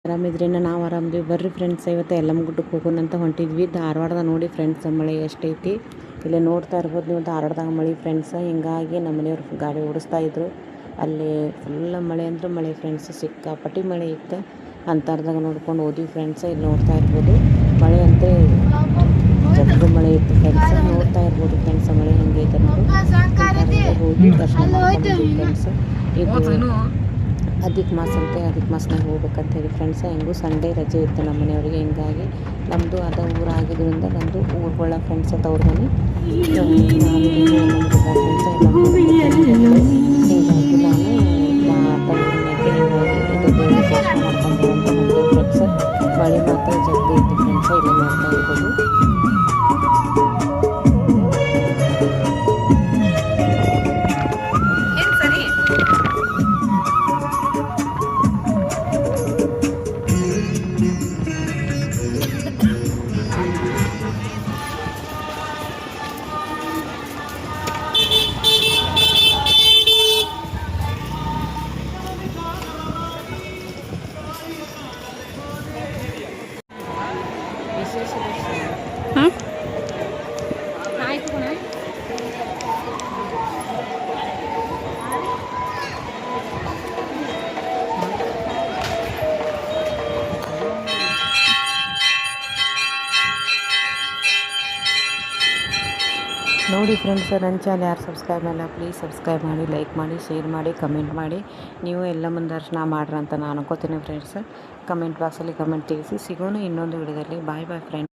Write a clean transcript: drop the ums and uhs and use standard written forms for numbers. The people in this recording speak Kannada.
ಆರಾಮಿದ್ರೇನ? ನಾವು ಆರಾಮಿದ್ವಿ. ಬರ್ರಿ ಫ್ರೆಂಡ್ಸ್, ಇವತ್ತು ಯಲ್ಲಮ್ಮ ಗುಡ್ಡಕ್ಕೆ ಹೋಗೋಣ ಅಂತ ಹೊಂಟಿದ್ವಿ. ಧಾರವಾಡದಾಗ ನೋಡಿ ಫ್ರೆಂಡ್ಸ್ ಮಳೆ ಎಷ್ಟೈತಿ. ಇಲ್ಲಿ ನೋಡ್ತಾ ಇರ್ಬೋದು ನೀವು, ಧಾರವಾಡದಾಗ ಮಳೆ ಫ್ರೆಂಡ್ಸ್. ಹಿಂಗಾಗಿ ನಮ್ಮ ಮನೆಯವ್ರು ಗಾಡಿ ಓಡಿಸ್ತಾ ಇದ್ರು. ಅಲ್ಲಿ ಫುಲ್ ಮಳೆ ಅಂದ್ರೆ ಮಳೆ ಫ್ರೆಂಡ್ಸ್, ಸಿಕ್ಕಾಪಟ್ಟಿ ಮಳೆ ಇತ್ತು. ಅಂತರ್ದಾಗ ನೋಡ್ಕೊಂಡು ಹೋದ್ವಿ ಫ್ರೆಂಡ್ಸ್. ಇಲ್ಲಿ ನೋಡ್ತಾ ಇರ್ಬೋದು ಮಳೆ ಅಂತೂ ಜಗ್ಗು ಮಳೆ ಇತ್ತು ಫ್ರೆಂಡ್ಸ್. ನೋಡ್ತಾ ಇರ್ಬೋದು ಫ್ರೆಂಡ್ಸ್ ಮಳೆ ಹೆಂಗೆ ಐತೆ ಅನ್ನೋದು. ಹೋಗಿ ದರ್ಶನ ಮಾಡ್ಕೊಂಡಿದ್ವಿ ಫ್ರೆಂಡ್ಸ್. ಇದು ಅಧಿಕ ಮಾಸ ಅಂತೆ, ಅಧಿಕ ಮಾಸನಾಗ ಹೋಗ್ಬೇಕಂತ ಹೇಳಿ ಫ್ರೆಂಡ್ಸ್. ಹೆಂಗೂ ಸಂಡೇ ರಜೆ ಇತ್ತು ನಮ್ಮ ಮನೆಯವ್ರಿಗೆ. ಹಿಂಗಾಗಿ ನಮ್ಮದು ಅದ ಊರಾಗಿದ್ದರಿಂದ ನಮ್ಮದು ಊರುಗಳ ಫ್ರೆಂಡ್ಸ್ ತವ್ರ ಮನೆ. ಹಿಂಗಾಗಿ ನಾನು ತವ್ರ ಮನೆಗೆ ಹಿಂಗಾಗಿ ಇದು ದೇವ್ರ ದರ್ಶನ ಮಾಡ್ಕೊಂಡು ಅಂತ ಬಂದು ಫ್ರೆಂಡ್ಸ್. ಮಳೆ ಮಾತ್ರ ಜಗ್ಗಿ ಇತ್ತು ಫ್ರೆಂಡ್ಸ್. ಇಲ್ಲಿ ನೋಡ್ತಾ ಇರ್ಬೋದು. ನೋಡಿ ಫ್ರೆಂಡ್ಸ್, ನನ್ನ ಚಾನಲ್ ಯಾರು ಸಬ್ಸ್ಕ್ರೈಬ್ ಮಾಡಿಲ್ಲ ಪ್ಲೀಸ್ ಸಬ್ಸ್ಕ್ರೈಬ್ ಮಾಡಿ, ಲೈಕ್ ಮಾಡಿ, ಶೇರ್ ಮಾಡಿ, ಕಮೆಂಟ್ ಮಾಡಿ. ನೀವು ಯಲ್ಲಮ್ಮನ ದರ್ಶನ ಮಾಡ್ರಿ ಅಂತ ನಾನು ಅನ್ಕೋತೀನಿ ಫ್ರೆಂಡ್ಸ್. ಕಮೆಂಟ್ ಬಾಕ್ಸಲ್ಲಿ ಕಮೆಂಟ್ ತಿಳಿಸಿ. ಸಿಗೋಣ ಇನ್ನೊಂದು ವಿಡಿಯೋದಲ್ಲಿ. ಬಾಯ್ ಬಾಯ್ ಫ್ರೆಂಡ್ಸ್.